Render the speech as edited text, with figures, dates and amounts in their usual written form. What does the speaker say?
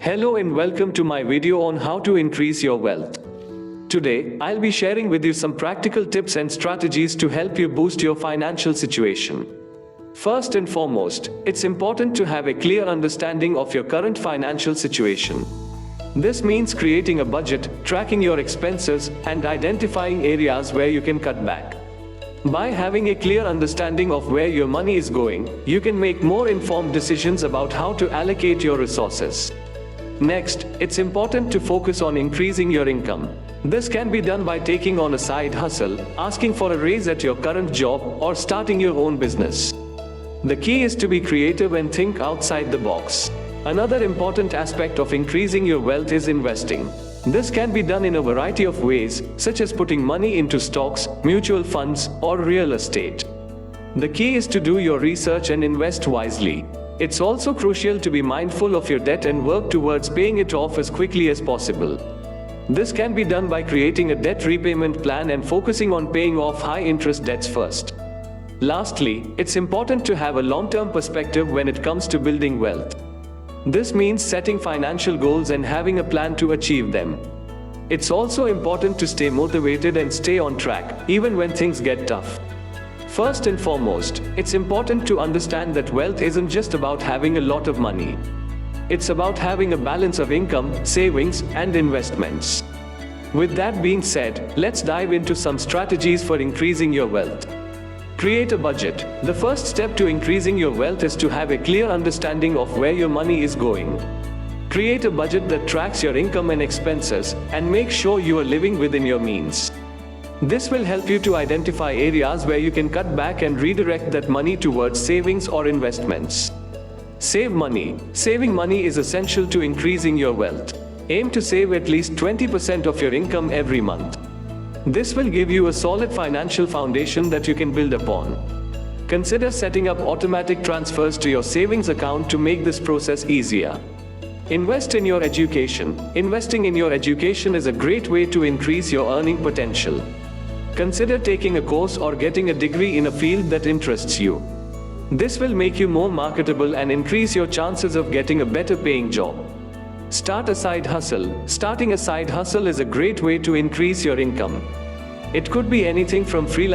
Hello and welcome to my video on how to increase your wealth. Today, I'll be sharing with you some practical tips and strategies to help you boost your financial situation. First and foremost, it's important to have a clear understanding of your current financial situation. This means creating a budget, tracking your expenses, and identifying areas where you can cut back. By having a clear understanding of where your money is going, you can make more informed decisions about how to allocate your resources. Next, it's important to focus on increasing your income. This can be done by taking on a side hustle, asking for a raise at your current job, or starting your own business. The key is to be creative and think outside the box. Another important aspect of increasing your wealth is investing. This can be done in a variety of ways, such as putting money into stocks, mutual funds, or real estate. The key is to do your research and invest wisely. It's also crucial to be mindful of your debt and work towards paying it off as quickly as possible. This can be done by creating a debt repayment plan and focusing on paying off high-interest debts first. Lastly, it's important to have a long-term perspective when it comes to building wealth. This means setting financial goals and having a plan to achieve them. It's also important to stay motivated and stay on track, even when things get tough. First and foremost, it's important to understand that wealth isn't just about having a lot of money. It's about having a balance of income, savings, and investments. With that being said, let's dive into some strategies for increasing your wealth. Create a budget. The first step to increasing your wealth is to have a clear understanding of where your money is going. Create a budget that tracks your income and expenses, and make sure you are living within your means. This will help you to identify areas where you can cut back and redirect that money towards savings or investments. Save money. Saving money is essential to increasing your wealth. Aim to save at least 20% of your income every month. This will give you a solid financial foundation that you can build upon. Consider setting up automatic transfers to your savings account to make this process easier. Invest in your education. Investing in your education is a great way to increase your earning potential. Consider taking a course or getting a degree in a field that interests you. This will make you more marketable and increase your chances of getting a better paying job. Start a side hustle. Starting a side hustle is a great way to increase your income. It could be anything from freelance